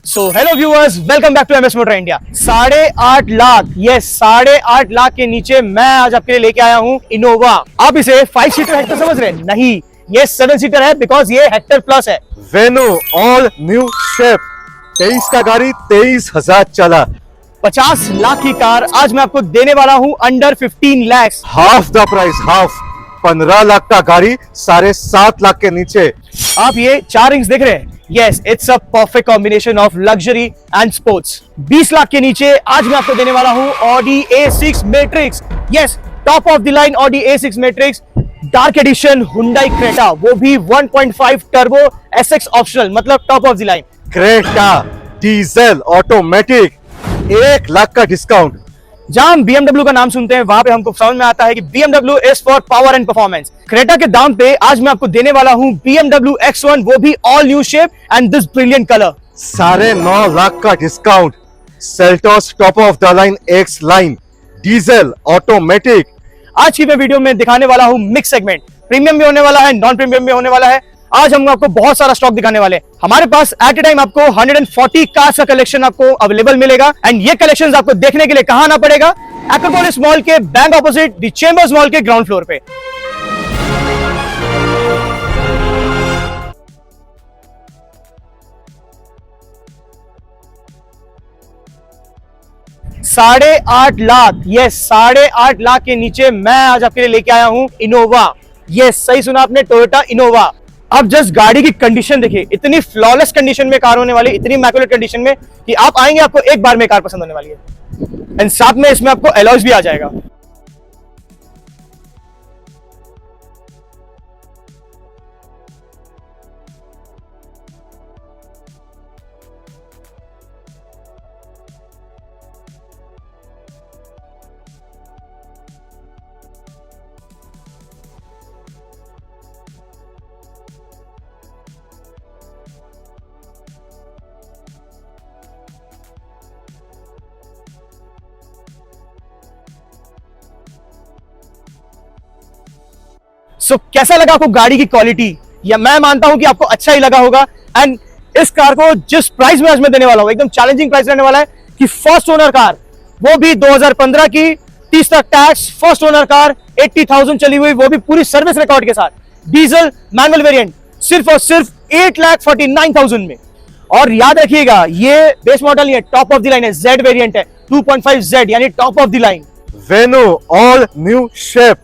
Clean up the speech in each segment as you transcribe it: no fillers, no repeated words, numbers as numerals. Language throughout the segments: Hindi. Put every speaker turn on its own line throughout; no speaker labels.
So hello viewers, welcome back to MS motor India. 8.5 lakh, yes 8.5 lakh के नीचे मैं आज आपके लिए लेके आया हूँ इनोवा। आप इसे 5 सीटर हेक्टर समझ रहे हैं? नहीं, ये 7 सीटर है बिकॉज ये हेक्टर प्लस है।
वेनो ऑल न्यू शेप 23 का गाड़ी 23,000 चला।
50 लाख की कार आज मैं आपको देने वाला हूँ under 15 lakhs।
Half the price, half. 15 lakh का गाड़ी 7.5 लाख के नीचे।
आप ये 4 रिंग्स देख रहे हैं? Yes, it's a perfect combination of luxury and sports. 20 lakh के नीचे आज मैं आपको देने वाला हूँ Audi A6 matrix. Yes, top of the line Audi A6 matrix, dark edition Hyundai Creta, वो भी 1.5 टर्बो SX ऑप्शनल, मतलब top of the line.
Creta diesel automatic 1 lakh का डिस्काउंट।
जहां हम BMW का नाम सुनते हैं वहां पे हमको समझ में आता है कि BMW is for power and performance. Creta के दाम पे आज मैं आपको देने वाला हूं BMW X1, वो भी all new shape and this brilliant colour.
9.5 lakh का discount. Seltos top of the line X line diesel automatic.
आज की मैं वीडियो में दिखाने वाला हूं मिक्स सेगमेंट, प्रीमियम भी होने वाला है, नॉन प्रीमियम भी होने वाला है। आज हम आपको बहुत सारा स्टॉक दिखाने वाले हैं। हमारे पास एट ए टाइम आपको 140 कार्स का कलेक्शन आपको अवेलेबल मिलेगा एंड ये कलेक्शंस आपको देखने के लिए कहां आना पड़ेगा? एक्रोपोलिस मॉल के bank opposite the chambers mall के ग्राउंड फ्लोर पे। साढ़े 8 लाख, यस 8.5 लाख के नीचे मैं आज आपके लिए लेके आया हूं इनोवा। यस, सही सुना आपने, टोयोटा इनोवा। अब जस्ट गाड़ी की कंडीशन देखिए, इतनी फ्लॉलेस कंडीशन में कार होने वाली, इतनी इमैक्युलेट कंडीशन में कि आप आएंगे आपको एक बार में कार पसंद होने वाली है। एंड साथ में इसमें आपको अलॉयज भी आ जाएगा। सो कैसा लगा आपको गाड़ी की क्वालिटी? या मैं मानता हूं कि आपको अच्छा ही लगा होगा। एंड इस कार को जिस प्राइस में आज मैं देने वाला हूं, एकदम चैलेंजिंग प्राइस रहने वाला है कि फर्स्ट ओनर कार, वो भी 2015 की, 30 तक टैक्स, फर्स्ट ओनर कार, 80,000 चली हुई, वो भी पूरी सर्विस रिकॉर्ड के साथ, डीजल मैनुअल वेरिएंट, सिर्फ और सिर्फ 8,49,000 में। और याद रखिएगा, ये बेस मॉडल नहीं है, टॉप ऑफ द लाइन है, जेड वेरिएंट है, 2.5 जेड यानी टॉप ऑफ द लाइन।
वेनो ऑल न्यू शेप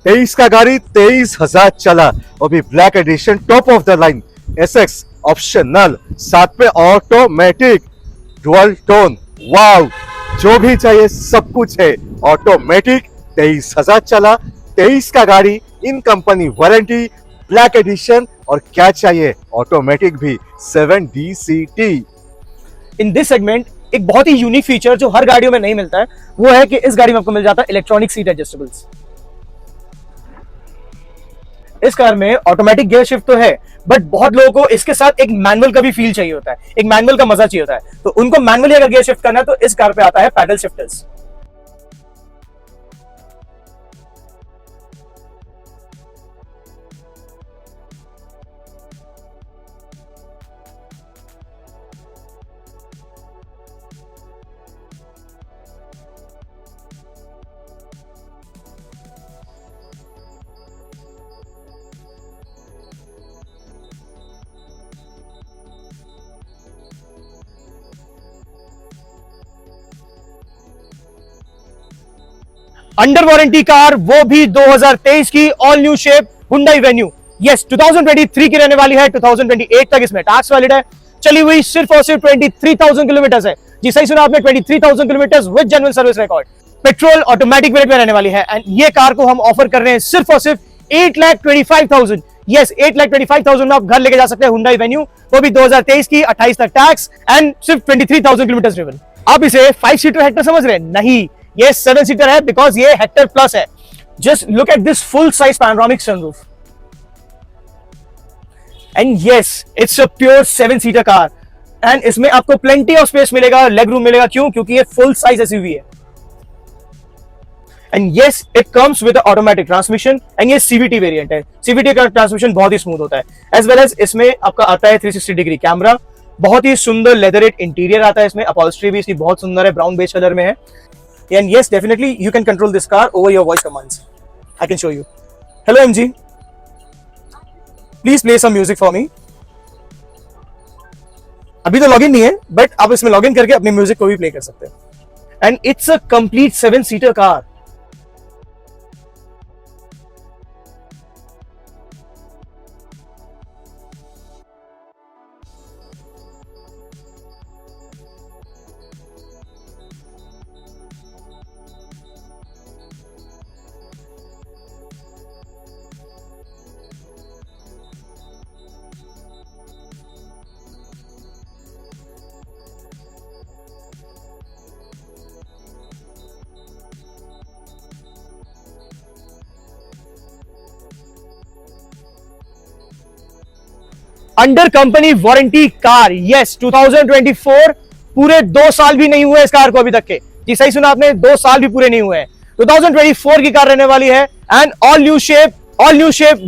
23 का गाड़ी 23,000 चला, और भी black edition top of the line SX optional, साथ पे ऑटोमेटिक डुअल टोन। वाव, जो भी चाहिए सब कुछ है। ऑटोमेटिक 23,000 चला, 23 का गाड़ी, इन कंपनी वारंटी, ब्लैक एडिशन, और क्या चाहिए ऑटोमेटिक भी 7DCT।
इन दिस सेगमेंट एक बहुत ही यूनिक फीचर जो हर गाड़ियों में नहीं मिलता है, वो है कि इस गाड़ी में आपको मिल जाता है इलेक्ट्रॉनिक सीट एडजस्टेबल्स। इस कार में ऑटोमेटिक गियर शिफ्ट तो है, बट बहुत लोगों को इसके साथ एक मैनुअल का भी फील चाहिए होता है, एक मैनुअल का मजा चाहिए होता है। तो उनको मैनुअली अगर गियर शिफ्ट करना है तो इस कार पे आता है paddle shifters. Under warranty car, वो भी 2023 की, all new shape Hyundai venue. Yes, 2023 की रहने वाली है, 2028 तक इसमें टैक्स वैलिड है। चली हुई सिर्फ और सिर्फ 23,000 किलोमीटर है। जी सही सुना आपने, 23,000 kilometre with genuine service record. Petrol automatic variant में रहने वाली है एंड ये कार को हम ऑफर कर रहे हैं सिर्फ और सिर्फ 8,25,000। यस, 8,25,000 में आप घर लेके जा सकते हैं हुंडई वेन्यू, वो भी 2023 की, 28 तक टैक्स एंड सिर्फ 23,000 किलोमीटर ड्रिवन। आप इसे 5 सीटर हेक्टर समझ रहे हैं? नहीं, ये 7 सीटर है बिकॉज ये हेक्टर प्लस है। Just look at this full size panoramic sunroof and yes, it's a pure 7 seater car and इसमें आपको प्लेंटी ऑफ स्पेस मिलेगा, लेग रूम मिलेगा। क्यों? क्योंकि ये फुल साइज एसयूवी है। And yes, it comes with automatic transmission and ये सीवीटी वेरिएंट है। सीवीटी का ट्रांसमिशन बहुत ही स्मूथ होता है। एज वेल एज इसमें आपका आता है 360 डिग्री कैमरा, बहुत ही सुंदर लेदरेट इंटीरियर आता है इसमें, अपॉल्स्ट्री भी इसकी बहुत सुंदर है, ब्राउन बेज कलर में है। And yes definitely you can control this car over your voice commands. I can show you. Hello MG, please play some music for me. अभी तो लॉगिन नहीं है, बट आप इसमें लॉगिन करके अपनी म्यूजिक को भी प्ले कर सकते हैं। एंड इट्स अ कंप्लीट 7-सीटर car. Under company warranty car, yes 2024, पूरे 2 साल भी नहीं हुए इस कार को अभी तक के। जी सही सुना आपने, 2 साल भी पूरे नहीं हुए हैं। 2024 की कार रहने वाली है and all new shape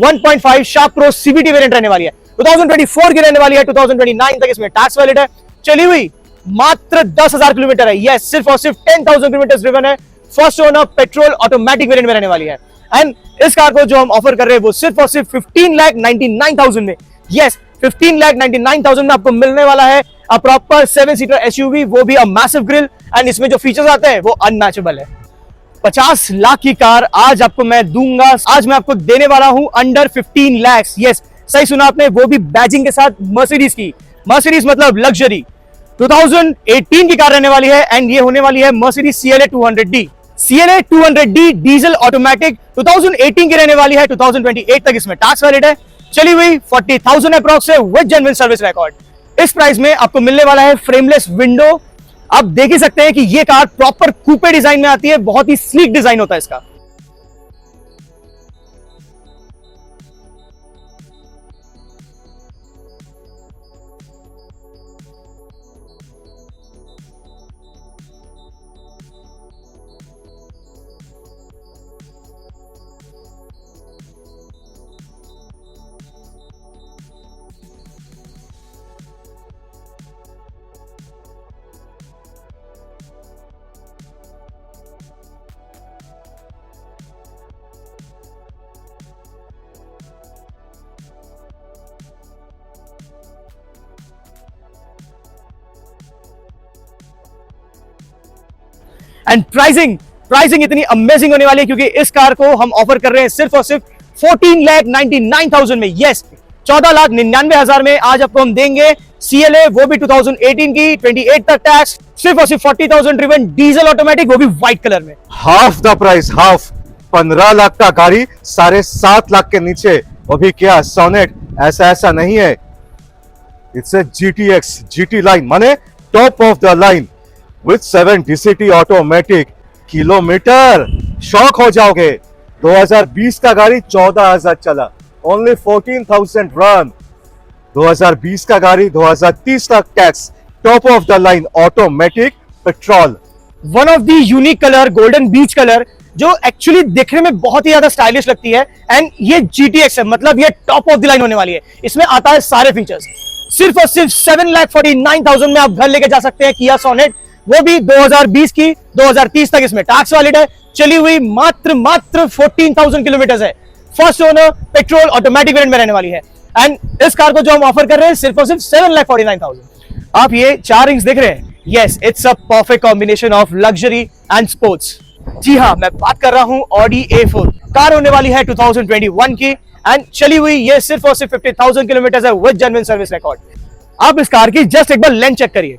1.5 sharp pro CBT variant रहने वाली है। 2024 की रहने वाली है, 2029 तक इसमें टैक्स वैलिड है। चली हुई मात्र 10,000 किलोमीटर है, यस सिर्फ और सिर्फ 10,000 किलोमीटर ड्रिवन है। First owner petrol automatic variant में रहने वाली है। एंड इस कार को जो हम ऑफर कर रहे हैं वो सिर्फ और सिर्फ 15,99,000 में, यस 15,99,000 में आपको मिलने वाला है अ प्रॉपर 7-सीटर एसयूवी, वो भी अ मैसिव ग्रिल। एंड इसमें जो फीचर्स आते हैं वो अनमैचेबल है। 50 लाख की कार आज आपको मैं दूंगा, आज मैं आपको देने वाला हूं अंडर 15 लाख। यस सही सुना आपने, वो भी बैजिंग के साथ मर्सिडीज की। मर्सिडीज मतलब लग्जरी। 2018 की कार रहने वाली है एंड ये होने वाली है Mercedes CLA 200D। CLA 200D diesel automatic 2018 की रहने वाली है, 2028 तक इसमें टैक्स वैलिड है। चली हुई 40,000 अप्रॉक्स है विद जेन्युइन सर्विस रिकॉर्ड। इस प्राइस में आपको मिलने वाला है फ्रेमलेस विंडो। आप देख ही सकते हैं कि ये कार प्रॉपर कूपे डिजाइन में आती है, बहुत ही स्लीक डिजाइन होता है इसका। एंड प्राइसिंग इतनी अमेजिंग होने वाली है क्योंकि इस कार को हम ऑफर कर रहे हैं सिर्फ और सिर्फ 14,99,000 में, यस 14,99,000 में आज आपको हम देंगे CLA, वो भी 2018 की, 28 तक टैक्स, सिर्फ और सिर्फ 40,000 ड्रिवन डीजल ऑटोमेटिक, वो भी व्हाइट कलर में।
Half the price, half 15 lakh का गाड़ी 7.5 लाख के नीचे, वो भी क्या सोनेट, ऐसा नहीं है। It's a GTX GT line, माने top of the line with 7 DCT automatic. Kilometre shock हो जाओगे, 2020 का गाड़ी 14,000 चला, ओनली 14,000 रन। 2020 का गाड़ी 2030 तक tax, top of the line automatic petrol.
One of the unique colour golden beach colour, जो एक्चुअली देखने में बहुत ही ज्यादा स्टाइलिश लगती है। एंड ये GTX है, मतलब ये टॉप ऑफ द लाइन होने वाली है। इसमें आता है सारे फीचर्स। सिर्फ और सिर्फ 7,49,000 में आप घर लेके जा सकते हैं किया सोनेट, वो भी 2020 की, 2030 तक इसमें टैक्स वैलिड है। चली हुई मात्र 14,000 किलोमीटर है। First owner petrol automatic variant में रहने वाली है। एंड इस कार को जो हम ऑफर कर रहे हैं सिर्फ और सिर्फ 7,49,000। आप ये 4 रिंग्स देख रहे हैं, yes it's a perfect combination of luxury and sports. जी हाँ, मैं बात कर रहा हूं Audi A4। कार होने वाली है 2021 की एंड चली हुई ये सिर्फ और सिर्फ 50,000 किलोमीटर है विद जेन्युइन सर्विस रिकॉर्ड। आप इस कार की जस्ट एक बार लेंथ चेक करिए।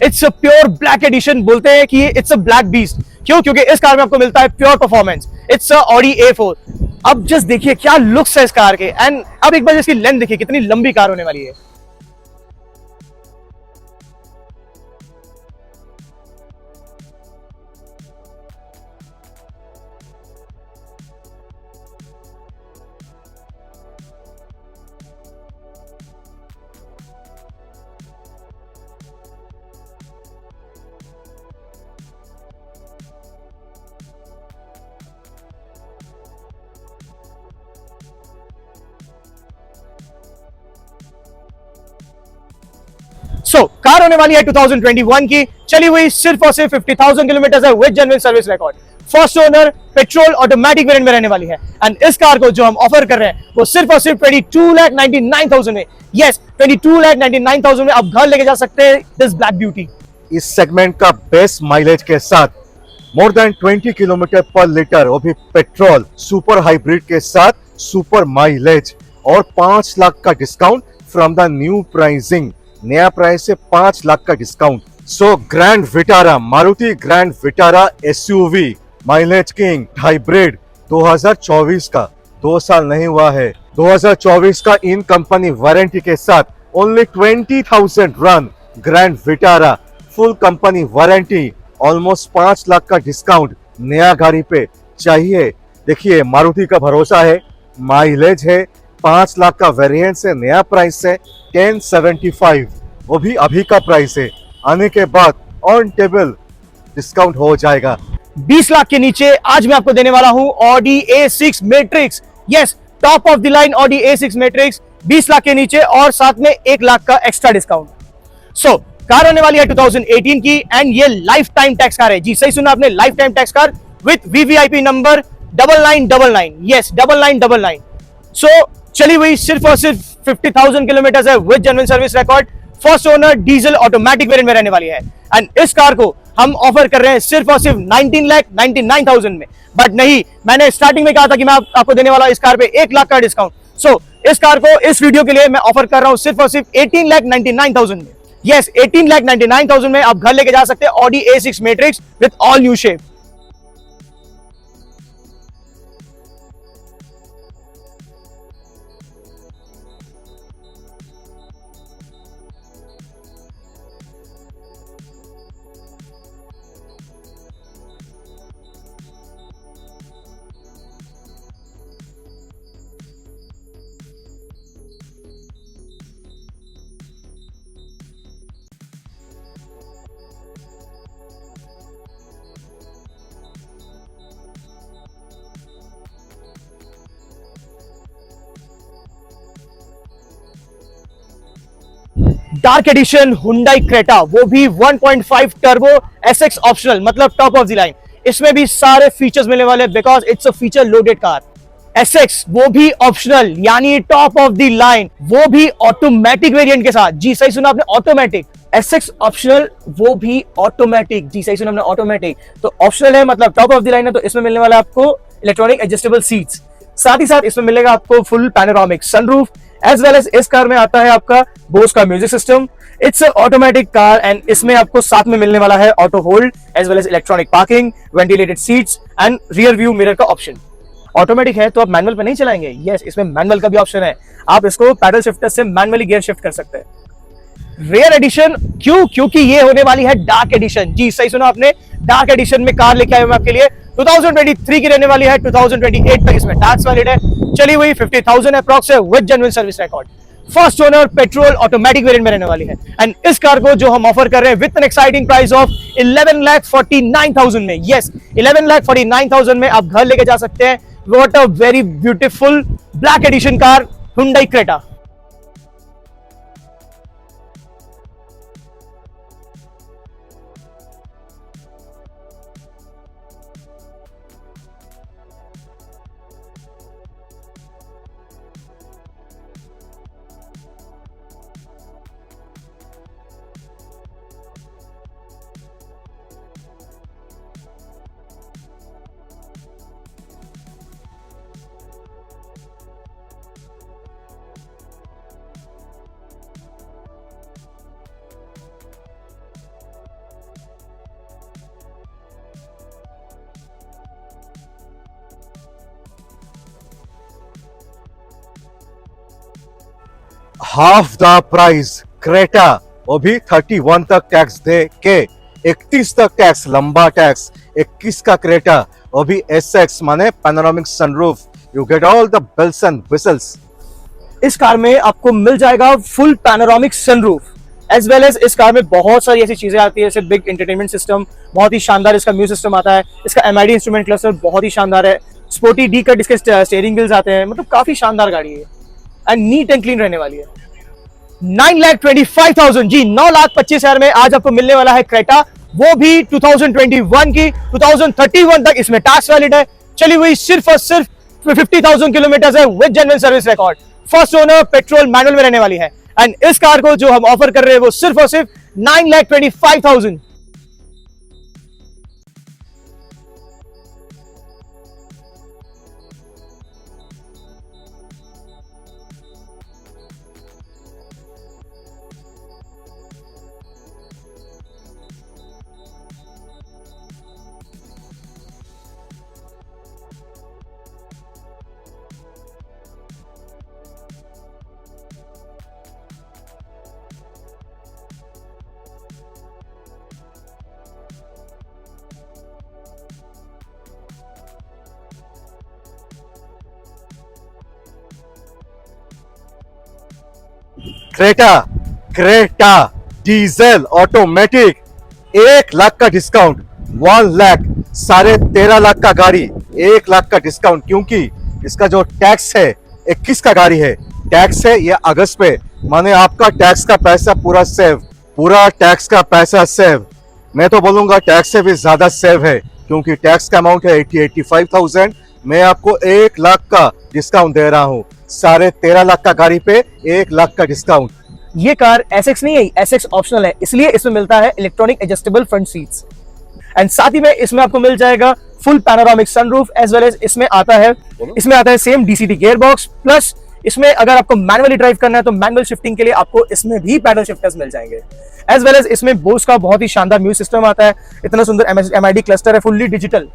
It's a pure black edition, बोलते हैं कि इट्स अ ब्लैक बीस्ट। क्यों? क्योंकि इस कार में आपको मिलता है pure performance. It's a Audi A4। अब जस्ट देखिए क्या लुक्स है इस कार के। एंड अब एक बार इसकी लेंथ देखिए, कितनी लंबी कार होने वाली है। सो कार होने वाली है 2021 की, चली हुई सिर्फ और सिर्फ 50,000 किलोमीटर है with genuine service record. First owner petrol automatic variant में रहने वाली है। एंड इस कार को जो हम ऑफर कर रहे हैं वो सिर्फ और सिर्फ 22,99,000 में, यस 22,99,000 में आप घर लेके जा सकते हैं दिस ब्लैक ब्यूटी।
इस सेगमेंट का बेस्ट माइलेज के साथ मोर देन 20 किलोमीटर पर लीटर, वो भी पेट्रोल सुपर हाइब्रिड के साथ सुपर माइलेज और 5 लाख का discount from the new pricing. नया प्राइस से 5 लाख का डिस्काउंट। सो grand Vitara, Maruti grand Vitara SUV mileage king hybrid 2024 का, 2 साल नहीं हुआ है, 2024 का इन कंपनी वारंटी के साथ only 20,000 run grand Vitara full company warranty, almost 5 lakh का डिस्काउंट नया गाड़ी पे चाहिए। देखिए मारुति का भरोसा है, माइलेज है, 5 लाख का वेरिएंट से नया प्राइस है 1075, वो भी अभी का प्राइस है, आने के बाद ऑन टेबल डिस्काउंट हो जाएगा।
20 लाख के नीचे आज मैं आपको देने वाला हूं Audi A6 matrix, yes top of the line Audi A6 matrix 20 lakh के नीचे और साथ में 1 लाख का एक्स्ट्रा डिस्काउंट। सो कार होने वाली है 2018 की एंड ये लाइफ टाइम टैक्स कार है। जी सही सुना आपने, life time tax car with VVIP number 9999, yes 9999। सो चली हुई सिर्फ और सिर्फ 50,000 किलोमीटर है with genuine service record. First owner diesel automatic variant में रहने वाली है एंड इस कार को हम ऑफर कर रहे हैं सिर्फ और सिर्फ 19,99,000 में। बट नहीं, मैंने स्टार्टिंग में कहा था कि मैं आपको देने वाला इस कार पे 1 लाख का डिस्काउंट। सो इस कार को इस वीडियो के लिए मैं ऑफर कर रहा हूं सिर्फ और सिर्फ 18,99,000 में, यस 18,99,000 में आप घर लेके जा सकते हैं Audi A6 matrix with all new shape. Dark edition Hyundai Creta, वो भी 1.5 टर्बो SX ऑप्शनल, मतलब टॉप ऑफ द लाइन। इसमें भी सारे फीचर्स मिलने वाले because it's a feature loaded car. SX वो भी ऑप्शनल यानी टॉप ऑफ द लाइन, वो भी ऑटोमेटिक वेरिएंट के साथ। जी सही सुना आपने, ऑटोमेटिक। SX ऑप्शनल वो भी ऑटोमेटिक, जी सही सुना आपने, ऑटोमेटिक। तो ऑप्शनल है मतलब टॉप ऑफ द लाइन है, तो इसमें मिलने वाला है आपको इलेक्ट्रॉनिक एडजस्टेबल सीट्स, साथ ही साथ इसमें मिलेगा आपको full panoramic sunroof as well as इस कार में आता है आपका बोस का music system. It's automatic car and इसमें आपको साथ में मिलने वाला है auto hold as well as electronic parking, ventilated seats and rear view mirror का ऑप्शन। ऑटोमेटिक है तो आप मैनुअल पे नहीं चलाएंगे, यस इसमें मैनुअल का भी ऑप्शन है, आप इसको पैडल शिफ्टर से मैनुअली गियर शिफ्ट कर सकते हैं। रेयर एडिशन क्यों? क्योंकि ये होने वाली है डार्क एडिशन। जी सही सुना आपने, डार्क एडिशन में कार लेके आए मैं आपके लिए। 2023 की रहने वाली है, 2028 तक इसमें टैक्स वैलिड है, चली हुई 50,000 अप्रॉक्स है with genuine service record. First owner petrol automatic variant में रहने वाली है एंड इस कार को जो हम ऑफर कर रहे हैं with an exciting price of 11,49,000 में, यस 11,49,000 में आप घर लेके जा सकते हैं। What a very beautiful black edition car Hyundai Creta.
Half the price Creta, वो भी 31 तक टैक्स दे के 31 तक टैक्स, लंबा टैक्स 21 का क्रेटा, वो भी SX माने panoramic sunroof, you get all the bells and whistles.
इस कार में आपको मिल जाएगा full panoramic sunroof as well as इस कार में बहुत सारी ऐसी चीजें आती है, जैसे बिग एंटरटेनमेंट सिस्टम, बहुत ही शानदार इसका म्यूजिक सिस्टम आता है, इसका MID इंस्ट्रूमेंट क्लस्टर बहुत ही शानदार है, स्पोर्टी डी कट इसके स्टीयरिंग व्हील्स आते हैं, मतलब काफी शानदार गाड़ी है एंड नीट एंड क्लीन रहने वाली है। 9,25,000 जी, 9,25,000 में आज आपको मिलने वाला है क्रेटा, वो भी 2021 की। 2031 तक इसमें टैक्स वैलिड है, चली हुई सिर्फ और सिर्फ 50,000 किलोमीटर है with genuine service record. First owner, petrol manual में रहने वाली है। एंड इस कार को जो हम ऑफर कर रहे हैं वो सिर्फ और सिर्फ 9,25,000।
Creta, Creta diesel automatic, 1 lakh का डिस्काउंट, 1 लाख, 13.5 लाख का गाड़ी, 1 लाख का डिस्काउंट, क्योंकि इसका जो टैक्स है 21 का गाड़ी है, टैक्स है ये अगस्त पे, माने आपका टैक्स का पैसा पूरा सेव, पूरा टैक्स का पैसा सेव। मैं तो बोलूंगा टैक्स से भी ज्यादा सेव है, क्योंकि टैक्स का अमाउंट है 85,000, मैं आपको 1 लाख का डिस्काउंट दे रहा हूँ। 13.5 लाख का गाड़ी पे 1 लाख का डिस्काउंट।
ये कार एसएक्स नहीं है, एसएक्स ऑप्शनल है, इसलिए इसमें मिलता है electronic adjustable front seats. And साथ ही में इसमें आपको मिल जाएगा full panoramic sunroof, as well as इसमें आता है same DCT gear box, plus इसमें अगर आपको मैनुअली ड्राइव करना है तो मैनुअल शिफ्टिंग के लिए आपको इसमें भी पैडल शिफ्टर्स मिल जाएंगे। एज वेल एज इसमें बोस का बहुत ही शानदार म्यूजिक सिस्टम आता है, इतना सुंदर एमआईडी क्लस्टर है, fully digital.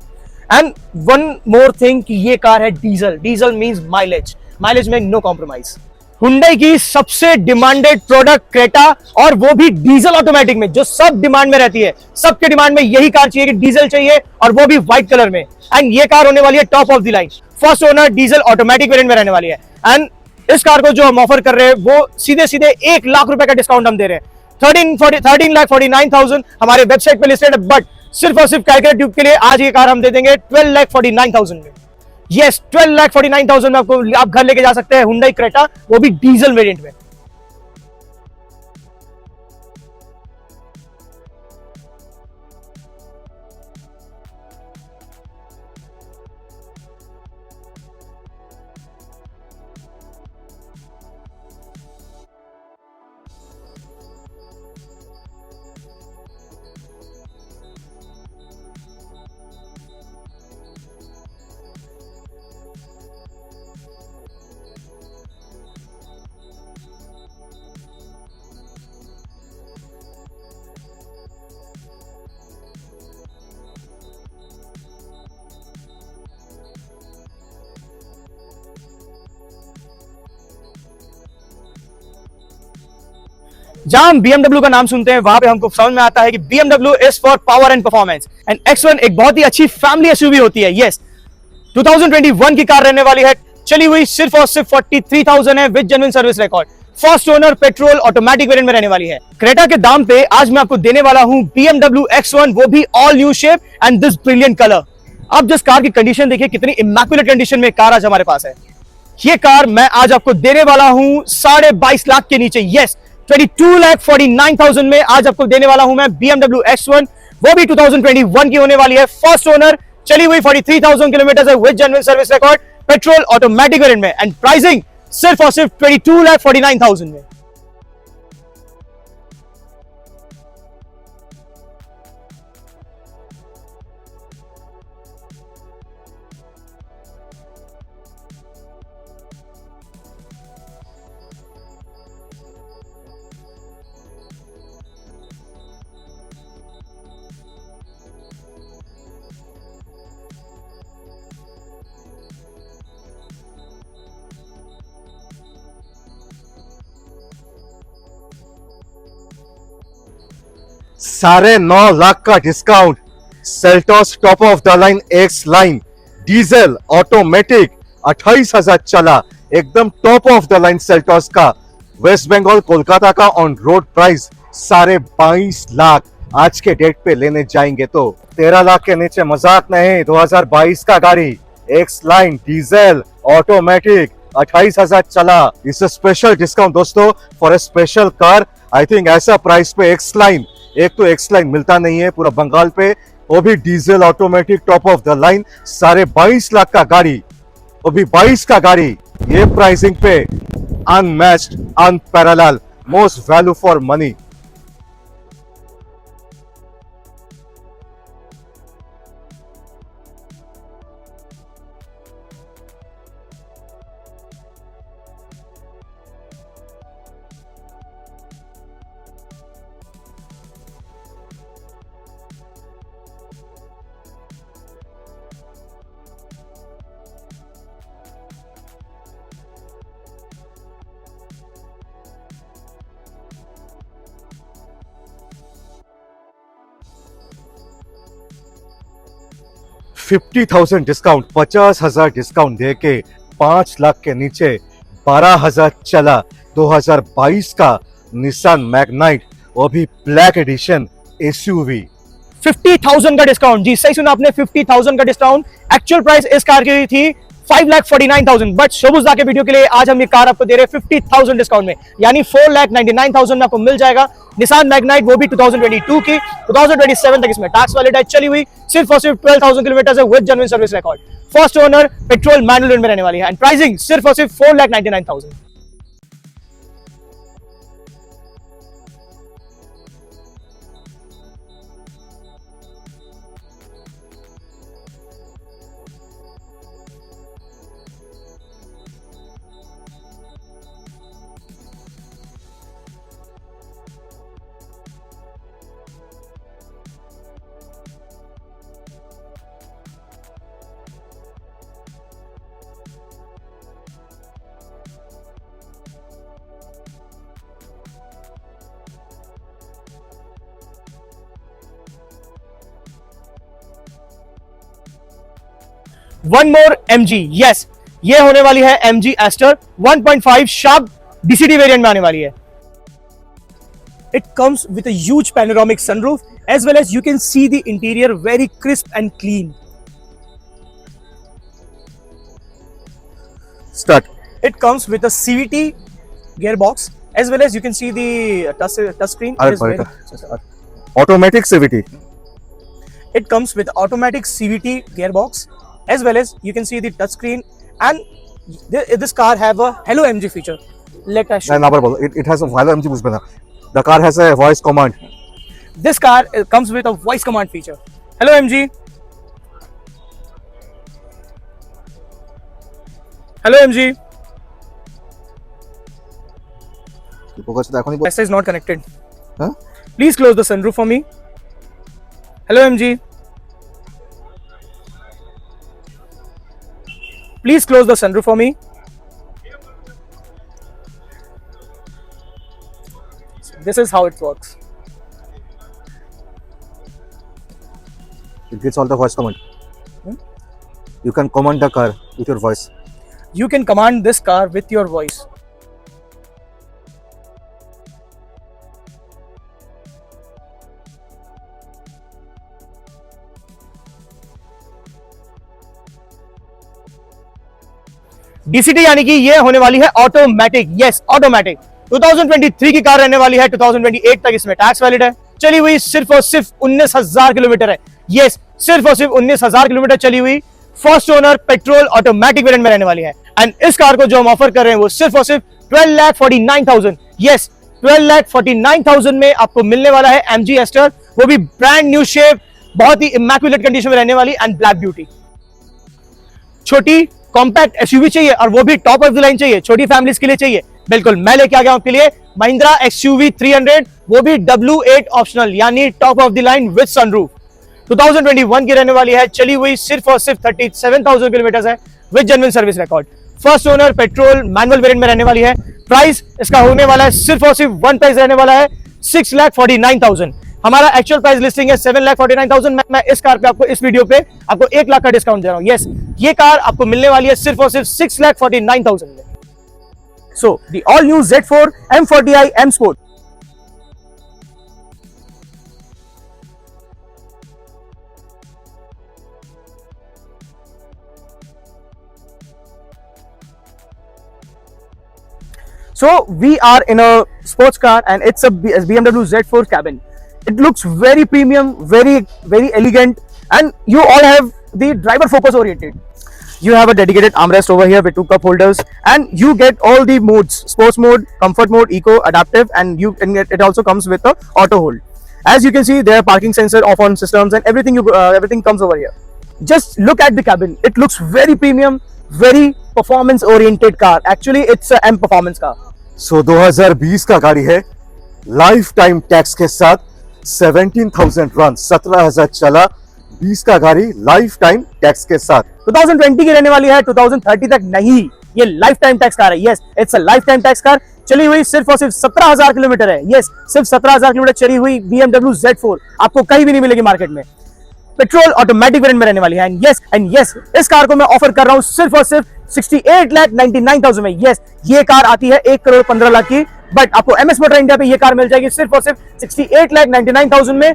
And one more thing कि ये कार है diesel, diesel means mileage, mileage में नो कॉम्प्रोमाइज। हुंडई की सबसे डिमांडेड प्रोडक्ट क्रेटा, और वो भी डीजल ऑटोमेटिक में, जो सब डिमांड में रहती है, सबके डिमांड में यही कार चाहिए कि डीजल चाहिए, और वो भी व्हाइट कलर में। एंड ये कार होने वाली है top of the line, first owner diesel automatic variant में रहने वाली है। एंड इस कार को जो हम ऑफर कर रहे हैं वो सीधे सीधे 1 लाख रुपए का डिस्काउंट हम दे रहे हैं। 13,49,000 हमारे वेबसाइट पे लिस्टेड है, बट सिर्फ और सिर्फ कैलकुलेट ट्यूब के लिए आज ये कार हम दे देंगे 12,49,000 में। यस, 12,49,000 में आपको आप घर लेके जा सकते हैं हुंडई क्रेटा, वो भी डीजल वेरिएंट में। जहां हम BMW का नाम सुनते हैं वहां पे हमको समझ में आता है कि BMW is for power and performance, and X1 एक बहुत ही अच्छी फैमिली एसयूवी होती है। यस, 2021 की कार रहने वाली है, चली हुई सिर्फ और सिर्फ 43,000 है with genuine service record, first owner petrol automatic variant में रहने वाली है। क्रेटा के दाम पे आज मैं आपको देने वाला हूं BMW X1, वो भी all new shape and this brilliant colour. आप जिस कार की कंडीशन देखिए, कितनी इमैक्युलेट कंडीशन में कार आज हमारे पास है। ये कार मैं आज आपको देने वाला हूं 22.5 लाख के नीचे। यस, 22,49,000 में आज आपको देने वाला हूं मैं BMW X1, वो भी 2021 की होने वाली है, फर्स्ट ओनर, चली हुई 43,000 किलोमीटर है with genuine service record, petrol automatic variant में, एंड प्राइसिंग सिर्फ और सिर्फ 22,49,000 में।
साढ़े 9 लाख का discount, Seltos top of the line x line diesel automatic, 28,000 चला, एकदम top of the line Seltos का, वेस्ट बंगाल कोलकाता का ऑन रोड प्राइस 22.5 लाख। आज के डेट पे लेने जाएंगे तो 13 लाख के नीचे मजाक नहीं। 2022 का गाड़ी, एक्स लाइन डीजल ऑटोमेटिक, 28,000 चला। इट्स अ स्पेशल डिस्काउंट दोस्तों for a special car. I think ऐसा प्राइस पे एक्स लाइन, एक तो एक्स लाइन मिलता नहीं है पूरा बंगाल पे, वो भी diesel automatic top of the line, साढ़े 22 लाख का गाड़ी, वो भी 22 का गाड़ी, ये प्राइसिंग पे unmatched, unparalleled, most value for money. $50,000 discount, 50,000 discount देके 5 लाख के नीचे 12,000 चला 2022 का निसान मैग्नाइट, वो भी ब्लैक एडिशन एसयूवी।
50,000 का डिस्काउंट, जी सही सुना आपने, 50,000 का डिस्काउंट। एक्चुअल प्राइस इस कार की थी 5,49,000, बट शोबुज़ा के वीडियो के लिए आज हम ये कार आपको दे रहे हैं 50,000 डिस्काउंट में, यानी 4,99,000 में आपको मिल जाएगा निसान मैग्नाइट, वो भी 2022 की। 2027 तक इसमें टैक्स वैलिड है, चली हुई सिर्फ और सिर्फ 12,000 किलोमीटर है with genuine service record, first owner, petrol manual में रहने वाली है, एंड प्राइसिंग सिर्फ और सिर्फ 4,99,000। वन मोर MG, यस, ये होने वाली है MG Astor 1.5 sharp DCT variant में आने वाली है। It comes with a huge panoramic sunroof as well as you can see the interior very crisp and clean.
Start.
It comes with a CVT gearbox as well as you can see the touch screen. It is very-
automatic CVT.
It comes with automatic CVT gearbox as well as you can see the touch screen, and this car have a Hello MG feature. Let us show.
ना बोलो, it has a Hello MG boost बना। The car has a voice command.
This car comes with a voice command feature. Hello MG. Hello MG. Wi-Fi is not connected.
Huh?
Please close the sunroof for me. Hello MG. Please close the sunroof for me. This is how it works.
It gets all the voice command. You can command the car with your voice.
You can command this car with your voice. DCT यानी कि ये होने वाली है ऑटोमेटिक, यस ऑटोमेटिक। 2023 की कार रहने वाली है, 2028 तक इसमें टैक्स वैलिड है, चली हुई सिर्फ और सिर्फ 19,000 किलोमीटर है, यस सिर्फ और सिर्फ 19,000 किलोमीटर चली हुई, first owner, petrol automatic variant में रहने वाली है। एंड इस कार को जो हम ऑफर कर रहे हैं वो सिर्फ और सिर्फ 12,49,000, यस 12,49,000 में आपको मिलने वाला है MG एस्टर, वो भी ब्रांड न्यू शेप, बहुत ही इमैक्युलेट कंडीशन में रहने वाली, एंड ब्लैक ब्यूटी। छोटी कॉम्पैक्ट एसयूवी चाहिए और वो भी टॉप ऑफ द लाइन चाहिए, छोटी फैमिलीज के लिए चाहिए, बिल्कुल मैं लेके आ गया हूं आपके लिए महिंद्रा XUV 300, वो भी W8 ऑप्शनल यानी top of the line with sunroof. 2021 की रहने वाली है, चली हुई सिर्फ और सिर्फ 37,000 किलोमीटर है with genuine service record, first owner, petrol manual variant में रहने वाली है। प्राइस इसका होने वाला है सिर्फ और सिर्फ वन प्राइस रहने वाला है 6,49,000। हमारा एक्चुअल प्राइस लिस्टिंग है 7,49,000। मैं इस कार पे आपको इस वीडियो पे आपको 1 लाख का डिस्काउंट दे रहा हूं। यस, ये कार आपको मिलने वाली है सिर्फ और सिर्फ 6,49,000 में। So the all new Z4 M40i M Sport। So we are in a sports car and it's a BMW Z4 cabin. It looks very premium, very elegant, and you all have the driver focus oriented. You have a dedicated armrest over here with 2 cup holders, and you get all the modes: sports mode, comfort mode, eco, adaptive, and it also comes with a auto hold. As you can see, there are parking sensor off on systems and everything comes over here. Just look at the cabin. It looks very premium, very performance oriented car. Actually, it's a M performance car.
सो 2020 का गाड़ी है, लाइफ टाइम टैक्स के साथ, 17,000 रन, 17,000 चला, 20 का गाड़ी लाइफ टाइम टैक्स के साथ।
2020 की रहने वाली है, 2030 तक नहीं। ये लाइफ टाइम टैक्स कार है। Yes, it's a life time tax car. चली हुई सिर्फ और सिर्फ 17,000 किलोमीटर है। यस, सिर्फ 17,000 किलोमीटर चली हुई BMW Z4 आपको कहीं भी नहीं मिलेगी मार्केट में। पेट्रोल ऑटोमेटिक वेरिएंट में रहने वाली है। एंड यस, इस कार को मैं ऑफर कर रहा हूं सिर्फ और सिर्फ 68,99,000 में। यस, ये कार आती है 1,15,00,000 की, बट आपको MS मोटर इंडिया पे ये कार मिल जाएगी सिर्फ और सिर्फ 68,99,000 में।